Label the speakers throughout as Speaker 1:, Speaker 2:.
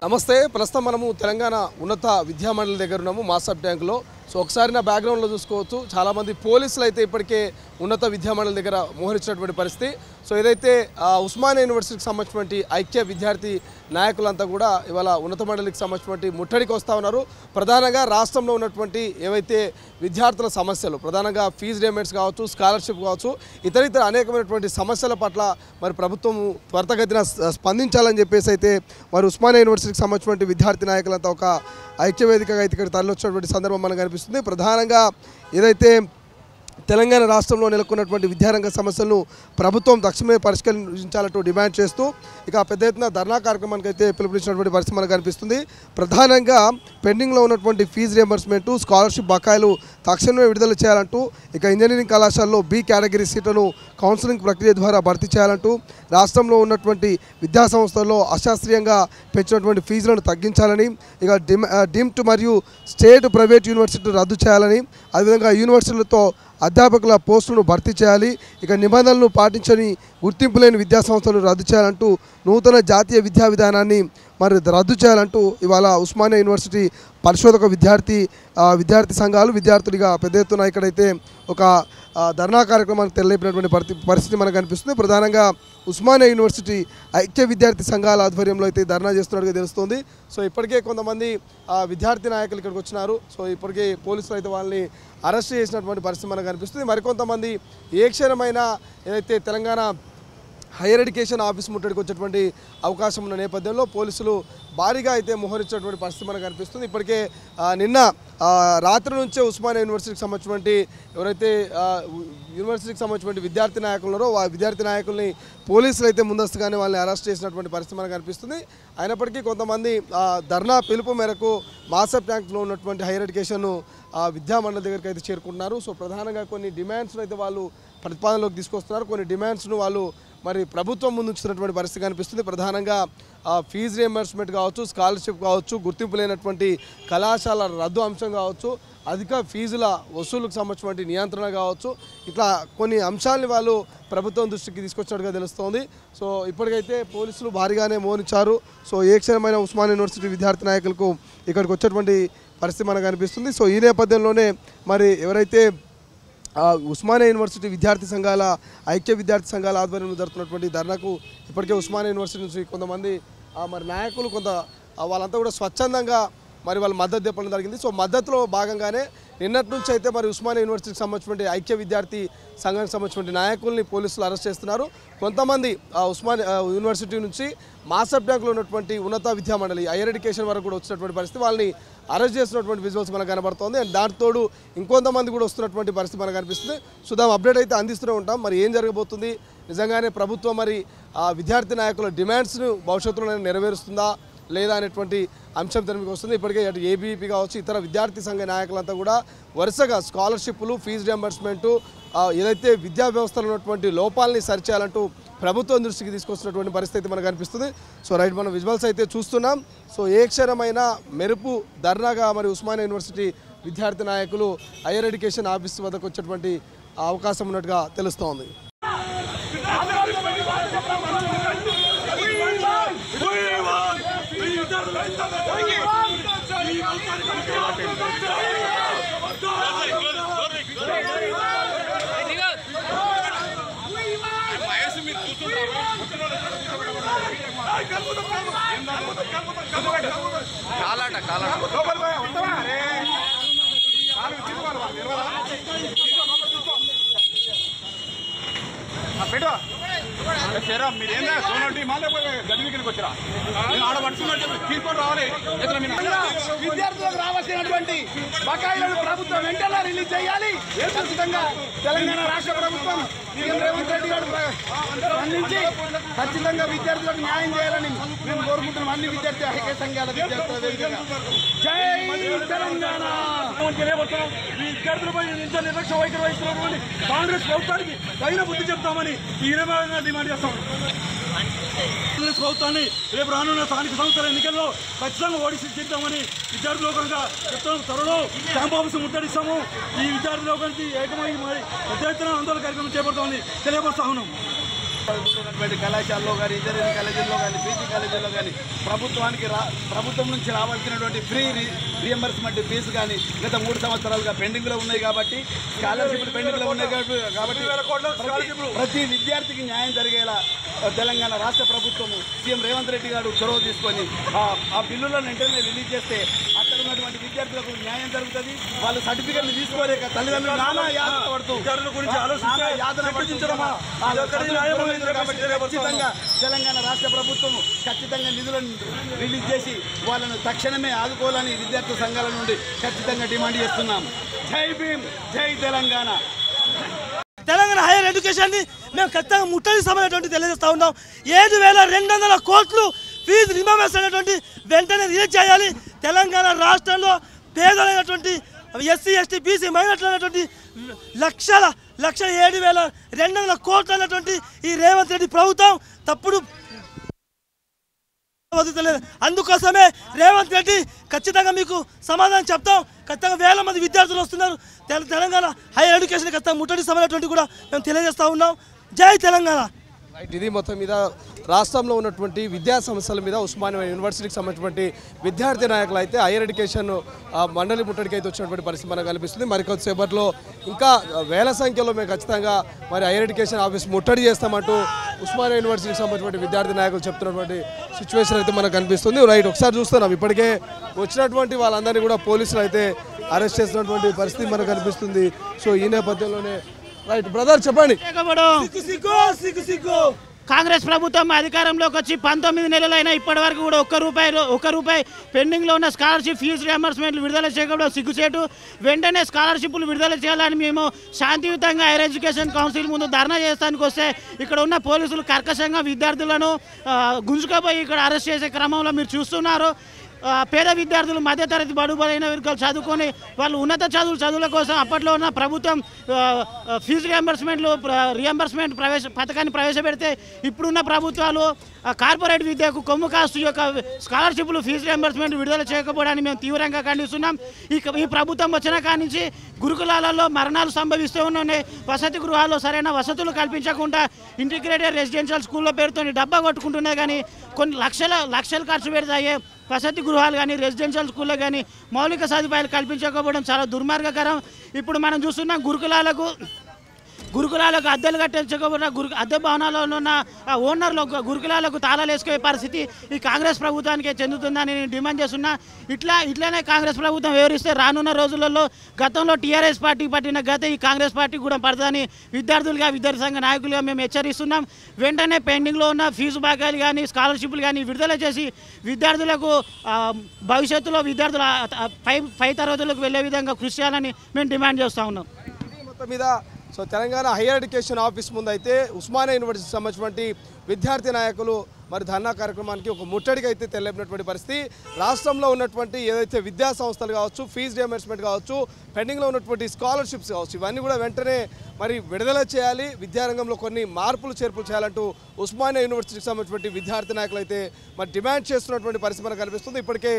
Speaker 1: నమస్తే ప్రస్తుతం మనము తెలంగాణ ఉన్నత విద్యామండలి దగ్గర ఉన్నాము మాసబ్ ట్యాంక్లో. సో ఒకసారి నా బ్యాక్గ్రౌండ్లో చూసుకోవచ్చు, చాలామంది పోలీసులు అయితే ఇప్పటికే ఉన్నత విద్యామండలి దగ్గర మోహరించినటువంటి పరిస్థితి. సో ఏదైతే ఉస్మానియా యూనివర్సిటీకి సంబంధించినటువంటి ఐక్య విద్యార్థి నాయకులంతా కూడా ఇవాళ ఉన్నత మండలికి సంబంధించినటువంటి ముట్టడికి వస్తూ ఉన్నారు. ప్రధానంగా రాష్ట్రంలో ఉన్నటువంటి ఏవైతే విద్యార్థుల సమస్యలు, ప్రధానంగా ఫీజు రియంబర్స్మెంట్స్ కావచ్చు, స్కాలర్షిప్ కావచ్చు, ఇతర అనేకమైనటువంటి సమస్యల పట్ల మరి ప్రభుత్వం త్వరితగతిన స్పందించాలని చెప్పేసి అయితే మరి ఉస్మానియా యూనివర్సిటీకి సంబంధించినటువంటి విద్యార్థి నాయకులంతా ఒక ఐక్యవేదికగా అయితే ఇక్కడ తరలివచ్చినటువంటి సందర్భం మనకు కనిపిస్తుంది. ప్రధానంగా ఏదైతే తెలంగాణ రాష్ట్రంలో నెలకొన్నటువంటి విద్యారంగ సమస్యలను ప్రభుత్వం తక్షణమే పరిష్కరించాలంటూ డిమాండ్ చేస్తూ ఇక పెద్ద ఎత్తున ధర్నా కార్యక్రమానికి అయితే పిలుపునిచ్చినటువంటి పరిస్థితి మనకు కనిపిస్తుంది. ప్రధానంగా పెండింగ్లో ఉన్నటువంటి ఫీజు రియంబర్స్మెంటు, స్కాలర్షిప్ బకాయిలు తక్షణమే విడుదల చేయాలంటూ, ఇక ఇంజనీరింగ్ కళాశాలలో బి కేటగిరీ సీట్లను కౌన్సిలింగ్ ప్రక్రియ ద్వారా భర్తీ చేయాలంటూ, రాష్ట్రంలో ఉన్నటువంటి విద్యా సంస్థల్లో అశాస్త్రీయంగా పెంచినటువంటి ఫీజులను తగ్గించాలని, ఇక డీమ్డ్ మరియు స్టేట్ ప్రైవేట్ యూనివర్సిటీలు రద్దు చేయాలని, అదేవిధంగా యూనివర్సిటీలతో అధ్యాపకుల పోస్టులను భర్తీ చేయాలి, ఇక నిబంధనలను పాటించని గుర్తింపు లేని విద్యాసంస్థలు రద్దు చేయాలంటూ, నూతన జాతీయ విద్యా విధానాన్ని మరి రద్దు చేయాలంటూ ఇవాళ ఉస్మానియా యూనివర్సిటీ పరిశోధక విద్యార్థి సంఘాలు విద్యార్థులుగా పెద్ద ఎత్తున ఇక్కడైతే ఒక ధర్నా కార్యక్రమానికి తెరలేపినటువంటి పరిస్థితి మనకు కనిపిస్తుంది. ప్రధానంగా ఉస్మానియా యూనివర్సిటీ ఐక్య విద్యార్థి సంఘాల ఆధ్వర్యంలో అయితే ధర్నా చేస్తున్నట్టుగా తెలుస్తుంది. సో ఇప్పటికే కొంతమంది విద్యార్థి నాయకులు ఇక్కడికి వచ్చినారు. సో ఇప్పటికే పోలీసులు అయితే వాళ్ళని అరెస్ట్ చేసినటువంటి పరిస్థితి మనకు కనిపిస్తుంది. మరికొంతమంది ఏ క్షణమైనా ఏదైతే తెలంగాణ హైయర్ ఎడ్యుకేషన్ ఆఫీస్ ముట్టడికి వచ్చేటువంటి అవకాశం ఉన్న నేపథ్యంలో పోలీసులు భారీగా అయితే మోహరించినటువంటి పరిస్థితి మనకు కనిపిస్తుంది. ఇప్పటికే నిన్న రాత్రి నుంచే ఉస్మానియా యూనివర్సిటీకి సంబంధించినటువంటి ఎవరైతే యూనివర్సిటీకి సంబంధించినటువంటి విద్యార్థి నాయకులు ఉన్నారో ఆ విద్యార్థి నాయకుల్ని పోలీసులు అయితే ముందస్తుగానే వాళ్ళని అరెస్ట్ చేసినటువంటి పరిస్థితి మనకు కనిపిస్తుంది. అయినప్పటికీ కొంతమంది ధర్నా పిలుపు మేరకు మాసబ్ ట్యాంక్లో ఉన్నటువంటి హైయర్ ఎడ్యుకేషన్ విద్యామండలి దగ్గరికి అయితే చేరుకుంటున్నారు. సో ప్రధానంగా కొన్ని డిమాండ్స్ను అయితే వాళ్ళు ప్రతిపాదనలోకి తీసుకొస్తున్నారు. కొన్ని డిమాండ్స్ను వాళ్ళు మరి ప్రభుత్వం ముందు ఉంచుతున్నటువంటి పరిస్థితి కనిపిస్తుంది. ప్రధానంగా ఫీజు రియంబర్స్మెంట్ కావచ్చు, స్కాలర్షిప్ కావచ్చు, గుర్తింపు లేనటువంటి కళాశాల రద్దు అంశం కావచ్చు, అధిక ఫీజుల వసూలుకు సంబంధించినటువంటి నియంత్రణ కావచ్చు, ఇట్లా కొన్ని అంశాలని వాళ్ళు ప్రభుత్వం దృష్టికి తీసుకొచ్చినట్టుగా తెలుస్తోంది. సో ఇప్పటికైతే పోలీసులు భారీగానే మోహరించారు. సో ఏ క్షణమైన ఉస్మానియా యూనివర్సిటీ విద్యార్థి నాయకులకు ఇక్కడికి వచ్చేటువంటి పరిస్థితి మనకు కనిపిస్తుంది. సో ఈ నేపథ్యంలోనే మరి ఎవరైతే ఉస్మానియా యూనివర్సిటీ విద్యార్థి సంఘాల ఐక్య విద్యార్థి సంఘాల ఆధ్వర్యంలో జరుగుతున్నటువంటి ధర్నాకు ఇప్పటికే ఉస్మానియా యూనివర్సిటీ నుంచి కొంతమంది మరి నాయకులు వాళ్ళంతా కూడా స్వచ్ఛందంగా మరి వాళ్ళు మద్దతు తెప్పడం జరిగింది. సో మద్దతులో భాగంగానే నిన్నటి నుంచి అయితే మరి ఉస్మానియా యూనివర్సిటీకి సంబంధించినటువంటి ఐక్య విద్యార్థి సంఘానికి సంబంధించినటువంటి నాయకుల్ని పోలీసులు అరెస్ట్ చేస్తున్నారు. కొంతమంది ఉస్మానియా యూనివర్సిటీ నుంచి మాసబ్ ట్యాంక్లో ఉన్నటువంటి ఉన్నత విద్యామండలి హైయర్ ఎడ్యుకేషన్ వరకు కూడా వచ్చినటువంటి పరిస్థితి, వాళ్ళని అరెస్ట్ చేస్తున్నటువంటి విజువల్స్ మనకు కనబడుతోంది. అండ్ దాంతోడు ఇంకొంతమంది కూడా వస్తున్నటువంటి పరిస్థితి మనకు కనిపిస్తుంది. సో దాని అప్డేట్ అయితే అందిస్తూనే ఉంటాం. మరి ఏం జరగబోతుంది, నిజంగానే ప్రభుత్వం మరి విద్యార్థి నాయకుల డిమాండ్స్ను భవిష్యత్తులో నెరవేరుస్తుందా లేదా అనేటువంటి అంశం తెరమికి వస్తుంది. ఇప్పటికే అటు ఏబీవీపీ కావచ్చు, ఇతర విద్యార్థి సంఘ నాయకులంతా కూడా వరుసగా స్కాలర్షిప్లు, ఫీజు రియంబర్స్మెంటు, ఏదైతే విద్యా వ్యవస్థలో ఉన్నటువంటి లోపాలని సరిచేయాలంటూ ప్రభుత్వం దృష్టికి తీసుకొస్తున్నటువంటి పరిస్థితి మనకు కనిపిస్తుంది. సో రైట్, మనం విజువల్స్ అయితే చూస్తున్నాం. సో ఏ క్షణమైన మెరుపు ధర్నాగా మరి ఉస్మానియా యూనివర్సిటీ విద్యార్థి నాయకులు హైయర్ ఎడ్యుకేషన్ ఆఫీస్ వద్దకు వచ్చేటువంటి అవకాశం ఉన్నట్టుగా తెలుస్తోంది.
Speaker 2: మీరేందా సోనంటి మాలే గదివికి వచ్చారా ఆడ పట్టుకున్నట్టు తీసుకొని రావాలి. విద్యార్థులకు రావాల్సినటువంటి బకాయిలను ప్రభుత్వం వెంటనే రిలీజ్ చేయాలి. ఖచ్చితంగా తెలంగాణ రాష్ట్ర ప్రభుత్వం రేవంత్ రెడ్డి గారు స్పందించి ఖచ్చితంగా విద్యార్థులకు న్యాయం చేయాలని మేము కోరుకుంటున్నాం. అన్ని విద్యార్థి ఐక్య సంఘాల విద్యార్థుల జై తెలంగాణ. విద్యార్థులపై నిర్లక్ష్య వైఖరి వహిస్తున్నటువంటి కాంగ్రెస్ ప్రభుత్వానికి తగిన బుద్ధి చెప్తామని ఈ డిమాండ్ చేస్తాం. కాంగ్రెస్ ప్రభుత్వాన్ని రేపు రానున్న స్థానిక సంస్థల ఎన్నికల్లో ఖచ్చితంగా ఓడిసి చేద్దామని విద్యార్థి లోకంగా చెప్తాం. త్వరలో క్యాంప్ ఆఫీసు ముట్టడిస్తాము. ఈ విద్యార్థి లోకానికి ఏకమై మరి పెద్ద ఎత్తున ఆందోళన కార్యక్రమం చేపడతామని తెలియపరుస్తా ఉన్నాం. ఉన్నటువంటి కళాశాలలో కానీ ఇంజనీరింగ్ కాలేజీల్లో కానీ పీజీ కాలేజీల్లో కానీ ప్రభుత్వం నుంచి రావాల్సినటువంటి ఫ్రీ రియంబర్స్మెంట్ ఫీజు కానీ గత 3 సంవత్సరాలుగా పెండింగ్లో ఉన్నాయి కాబట్టి స్కాలర్షిప్లు పెండింగ్లో ఉన్నాయి కాబట్టి ప్రతి విద్యార్థికి న్యాయం జరిగేలా తెలంగాణ రాష్ట్ర ప్రభుత్వము సీఎం రేవంత్ రెడ్డి గారు చొరవ తీసుకొని ఆ బిల్లులను వెంటనే రిలీజ్ చేస్తే అక్కడ ఉన్నటువంటి విద్యార్థులకు న్యాయం జరుగుతుంది. వాళ్ళు సర్టిఫికెట్లు తీసుకోలేక తల్లిదండ్రులు నానా యాతన పడుతూ ఖచ్చితంగా తెలంగాణ రాష్ట్ర ప్రభుత్వం ఖచ్చితంగా నిధులను రిలీజ్ చేసి వాళ్ళను తక్షణమే ఆదుకోవాలని విద్యార్థి సంఘాల నుండి ఖచ్చితంగా డిమాండ్ చేస్తున్నాం. జై భీమ్, జై తెలంగాణ.
Speaker 3: తెలంగాణ హైయర్ ఎడ్యుకేషన్ ని మేము ఖచ్చితంగా ముట్టడి సమయటువంటి తెలియజేస్తా ఉన్నాం. 7,200 కోట్లు ఫీజు రిమెంబర్స్ అనేటువంటి వెంటనే రిలీజ్ చేయాలి. తెలంగాణ రాష్ట్రంలో పేదలైనటువంటి ఎస్సీ ఎస్టీ బీసీ మైనార్టీలు అనేటువంటి 7,200 కోట్లు అన్నటువంటి ఈ రేవంత్ రెడ్డి ప్రభుత్వం తప్పుడు వదులుతలేదు. అందుకోసమే రేవంత్ రెడ్డి ఖచ్చితంగా మీకు సమాధానం చెప్తాం. ఖచ్చితంగా వేల మంది విద్యార్థులు వస్తున్నారు. తెలంగాణ హైయర్ ఎడ్యుకేషన్ ఖచ్చితంగా ముట్టడి సమయటువంటి కూడా మేము తెలియజేస్తూ ఉన్నాం. జై తెలంగాణ.
Speaker 1: రైట్, ఇది మొత్తం మీద రాష్ట్రంలో ఉన్నటువంటి విద్యా సమస్యల మీద ఉస్మానియా యూనివర్సిటీకి సంబంధించినటువంటి విద్యార్థి నాయకులు అయితే హైయర్ ఎడ్యుకేషన్ మండలి ముట్టడికి అయితే వచ్చినటువంటి పరిస్థితి మనకు కనిపిస్తుంది. మరికొద్దిసేపట్లో ఇంకా వేల సంఖ్యలో మేము ఖచ్చితంగా మరి హైయర్ ఎడ్యుకేషన్ ఆఫీస్ ముట్టడి చేస్తామంటూ ఉస్మానియా యూనివర్సిటీకి సంబంధించినటువంటి విద్యార్థి నాయకులు చెప్తున్నటువంటి సిచ్యువేషన్ అయితే మనకు కనిపిస్తుంది. రైట్, ఒకసారి చూస్తున్నాం ఇప్పటికే వచ్చినటువంటి వాళ్ళందరినీ కూడా పోలీసులు అయితే అరెస్ట్ చేసినటువంటి పరిస్థితి మనకు కనిపిస్తుంది. సో ఈ నేపథ్యంలోనే రైట్ బ్రదర్ చెప్పండి.
Speaker 4: కాంగ్రెస్ ప్రభుత్వం అధికారంలోకి వచ్చి 19 నెలలైనా ఇప్పటి వరకు కూడా ఒక్క రూపాయి పెండింగ్లో ఉన్న స్కాలర్షిప్ ఫీజు రియంబర్స్మెంట్లు విడుదల చేయకపోవడం సిగ్గుచేటు. వెంటనే స్కాలర్షిప్లు విడుదల చేయాలని మేము శాంతియుతంగా హైయర్ ఎడ్యుకేషన్ కౌన్సిల్ ముందు ధర్నా చేస్తానికి వస్తే ఇక్కడ ఉన్న పోలీసులు కర్కశంగా విద్యార్థులను గుంజుకపోయి ఇక్కడ అరెస్ట్ చేసే క్రమంలో మీరు చూస్తున్నారు. పేద విద్యార్థులు మధ్యతరగతి బడుబలైన వర్గాలు చదువుకొని వాళ్ళు ఉన్నత చదువుల కోసం అప్పట్లో ఉన్న ప్రభుత్వం ఫీజు రియంబర్స్మెంట్ పథకాన్ని ప్రవేశపెడితే ఇప్పుడున్న ప్రభుత్వాలు కార్పొరేట్ విద్యకు కొమ్ము కాస్తు యొక్క స్కాలర్షిప్లు ఫీజు రియంబర్స్మెంట్ విడుదల చేయకపోవడాన్ని మేము తీవ్రంగా ఖండిస్తున్నాం. ఈ ప్రభుత్వం వచ్చిన కాడి నుంచి గురుకులాలలో మరణాలు సంభవిస్తూ ఉన్నాయి. వసతి గృహాల్లో సరైన వసతులు కల్పించకుండా ఇంటిగ్రేటెడ్ రెసిడెన్షియల్ స్కూళ్ళ పేరుతో డబ్బా కొట్టుకుంటున్నాయి. కానీ కొన్ని లక్షలు ఖర్చు పెడతాయి వసతి గృహాలు కానీ రెసిడెన్షియల్ స్కూల్లో కానీ మౌలిక సదుపాయాలు కల్పించకపోవడం చాలా దుర్మార్గకరం. ఇప్పుడు మనం చూస్తున్నాం గురుకులాలకు అద్దెలు కట్టించకపోయినా అద్దె భవనాల్లో ఉన్న ఓనర్లు గురుకులాలకు తాళాలు వేసుకునే పరిస్థితి ఈ కాంగ్రెస్ ప్రభుత్వానికే చెందుతుందని నేను డిమాండ్ చేస్తున్నా. ఇట్లానే కాంగ్రెస్ ప్రభుత్వం వివరిస్తే రానున్న రోజులలో గతంలో టీఆర్ఎస్ పార్టీకి పట్టిన గత ఈ కాంగ్రెస్ పార్టీకి కూడా పడదని విద్యార్థి సంఘ నాయకులుగా మేము హెచ్చరిస్తున్నాం. వెంటనే పెండింగ్లో ఉన్న ఫీజు బాకాలు కానీ స్కాలర్షిప్లు కానీ విడుదల చేసి విద్యార్థులకు భవిష్యత్తులో విద్యార్థుల పై తరగతులకు వెళ్లే విధంగా కృషి చేయాలని మేము డిమాండ్ చేస్తూ ఉన్నాం.
Speaker 1: మొత్తం మీద so Telangana higher education office ముందు అయితే ఉస్మానియా యూనివర్సిటీకి సంబంధించినటువంటి విద్యార్థి నాయకులు మరి ధర్నా కార్యక్రమానికి ఒక ముట్టడికి అయితే తెలిపినటువంటి పరిస్థితి. రాష్ట్రంలో ఉన్నటువంటి ఏదైతే విద్యా సంస్థలు కావచ్చు, ఫీజు రియంబర్స్మెంట్ కావచ్చు, పెండింగ్లో ఉన్నటువంటి స్కాలర్షిప్స్ కావచ్చు, ఇవన్నీ కూడా వెంటనే మరి విడుదల చేయాలి, విద్యారంగంలో కొన్ని మార్పులు చేర్పులు చేయాలంటూ ఉస్మానియా యూనివర్సిటీకి సంబంధించినటువంటి విద్యార్థి నాయకులు అయితే మరి డిమాండ్ చేస్తున్నటువంటి పరిస్థితి మనకు కనిపిస్తుంది. ఇప్పటికే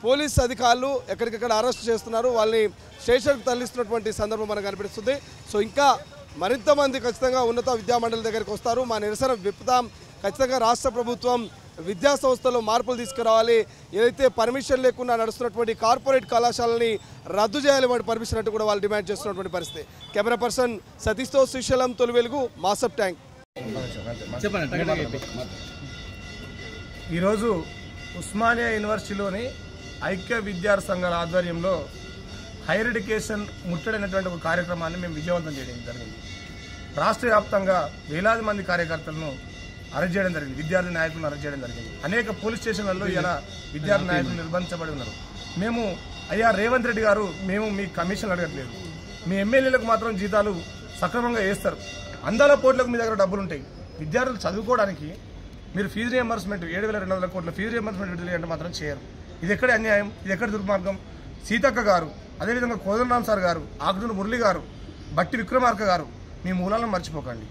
Speaker 1: పోలీస్ అధికారులు ఎక్కడికక్కడ అరెస్ట్ చేస్తున్నారు, వాళ్ళని స్టేషన్కి తరలిస్తున్నటువంటి సందర్భం మనకు కనిపిస్తుంది. సో ఇంకా మరింత మంది ఖచ్చితంగా ఉన్నత విద్యామండలి దగ్గరికి వస్తారు. మా నిరసన విప్పుతాం. ఖచ్చితంగా రాష్ట్ర ప్రభుత్వం విద్యా సంస్థల్లో మార్పులు తీసుకురావాలి. ఏదైతే పర్మిషన్ లేకుండా నడుస్తున్నటువంటి కార్పొరేట్ కళాశాలని రద్దు చేయాలి, వాటి పర్మిషన్ అంటూ కూడా వాళ్ళు డిమాండ్ చేస్తున్నటువంటి పరిస్థితి. కెమెరా పర్సన్ సతీష్తో శ్రీశైలం, తొలి వెలుగు, మాసప్ ట్యాంక్.
Speaker 5: ఈరోజు ఉస్మానియా యూనివర్సిటీలోని ఐక్య విద్యార్థి సంఘాల ఆధ్వర్యంలో హైయర్ ఎడ్యుకేషన్ ముట్టడైనటువంటి ఒక కార్యక్రమాన్ని మేము విజయవంతం చేయడం జరిగింది. రాష్ట్ర వ్యాప్తంగా వేలాది మంది కార్యకర్తలను అరెస్ట్ చేయడం జరిగింది, విద్యార్థి నాయకులను అరెస్ట్ చేయడం జరిగింది. అనేక పోలీస్ స్టేషన్లలో ఇలా విద్యార్థి నాయకులు నిర్బంధించబడి ఉన్నారు. మేము అయ్యా రేవంత్ రెడ్డి గారు, మేము మీ కమిషన్ అడగట్లేదు, మీ ఎమ్మెల్యేలకు మాత్రం జీతాలు సక్రమంగా వేస్తారు, అందాల పోట్లకు మీ దగ్గర డబ్బులు ఉంటాయి, విద్యార్థులు చదువుకోవడానికి మీరు ఫీజు రియంబర్స్మెంట్ 7,200 కోట్ల ఫీజు రియంబర్స్మెంట్ విడుదల అంటే మాత్రం చేయరు. ఇది ఎక్కడ అన్యాయం, ఇది ఎక్కడ దుర్మార్గం? సీతక్క గారు, అదేవిధంగా కోదండరామ్ సార్ గారు, ఆకునూరు మురళి గారు, బట్టి విక్రమార్క గారు, మీ మూలాలను మర్చిపోకండి.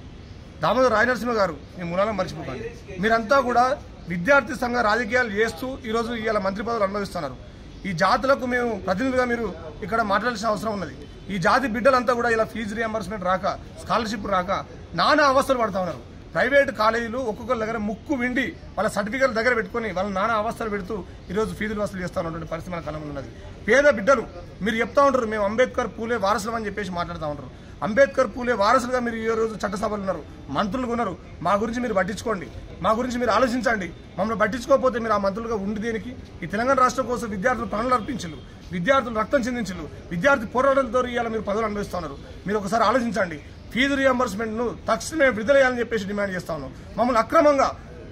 Speaker 5: దామోదర్ రాయనరసింహ గారు, మీ మూలాలను మర్చిపోకండి. మీరంతా కూడా విద్యార్థి సంఘ రాజకీయాలు చేస్తూ ఈరోజు ఇవాళ మంత్రి పదవులు అనుభవిస్తున్నారు. ఈ జాతులకు మేము ప్రతినిధులుగా మీరు ఇక్కడ మాట్లాడాల్సిన అవసరం ఉన్నది. ఈ జాతి బిడ్డలంతా కూడా ఇలా ఫీజు రియంబర్స్మెంట్ రాక, స్కాలర్షిప్ రాక నానా అవస్థలు పడతా ఉన్నారు. ప్రైవేట్ కాలేజీలు ఒక్కొక్కరి దగ్గర ముక్కు విండి వాళ్ళ సర్టిఫికేట్ దగ్గర పెట్టుకుని వాళ్ళ నానా అవస్థలు పెడుతూ ఈరోజు ఫీజులు వసూలు చేస్తూ ఉన్నటువంటి పరిస్థితి మన కళ్ళ ముందు ఉన్నది. పేద బిడ్డలు మీరు చెప్తా ఉంటారు మేము అంబేద్కర్ పూలే వారసులు అని చెప్పేసి మాట్లాడుతూ ఉంటారు. అంబేద్కర్ పూలే వారసులుగా మీరు ఈ రోజు చట్టసభలు ఉన్నారు, మంత్రులుగా ఉన్నారు. మా గురించి మీరు పట్టించుకోండి, మా గురించి మీరు ఆలోచించండి. మమ్మల్ని పట్టించుకోకపోతే మీరు ఆ మంత్రులుగా ఉండి దేనికి? ఈ తెలంగాణ రాష్ట్రం కోసం విద్యార్థులు పనులు అర్పించలు, విద్యార్థులు రక్తం చిందించలు, విద్యార్థి పోరాటంతో ఇవాళ మీరు పదవులు అనుభవిస్తున్నారు. మీరు ఒకసారి ఆలోచించండి. ఫీజు రియంబర్స్మెంట్ను తక్షణమే విడుదల చేయాలని చెప్పేసి డిమాండ్ చేస్తా ఉన్నాం. మమ్మల్ని అక్రమంగా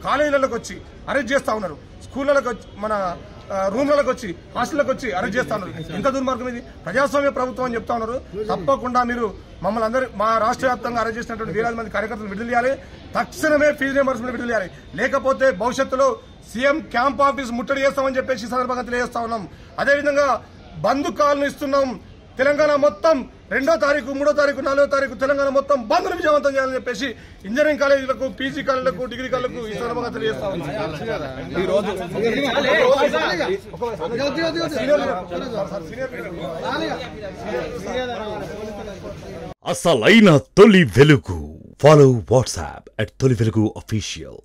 Speaker 5: కాలేజీలకు వచ్చి అరెస్ట్ చేస్తా ఉన్నారు, స్కూళ్ళకు వచ్చి మన రూమ్లకు వచ్చి హాస్టల్కి వచ్చి అరెస్ట్ చేస్తా ఉన్నారు. ఇంత దుర్మార్గం ఇది. ప్రజాస్వామ్య ప్రభుత్వం అని చెప్తా ఉన్నారు. తప్పకుండా మీరు మమ్మల్ని అందరూ మా రాష్ట్ర వ్యాప్తంగా అరెస్ట్ చేసినటువంటి వేలాది మంది కార్యకర్తలు విడుదల చేయాలి. తక్షణమే ఫీజు రియంబర్స్మెంట్ విడుదల చేయాలి. లేకపోతే భవిష్యత్తులో సీఎం క్యాంప్ ఆఫీస్ ముట్టడి చేస్తామని చెప్పేసి సందర్భంగా తెలియజేస్తా ఉన్నాం. అదేవిధంగా బంద్ కాల్ను ఇస్తున్నాం. తెలంగాణ మొత్తం 2వ తారీఖు, 3వ తారీఖు, 4వ తారీఖు తెలంగాణ మొత్తం బంద్ను విజయవంతం చేయాలని చెప్పేసి ఇంజనీరింగ్ కాలేజీలకు, పీజీ కాలేజీలకు, డిగ్రీ కాలేజీలకు ఈ సందర్భంగా తెలియజేస్తా ఉన్నాం.
Speaker 6: అసలైన తొలి వెలుగు. ఫాలో వాట్సాప్ @తొలి వెలుగు official.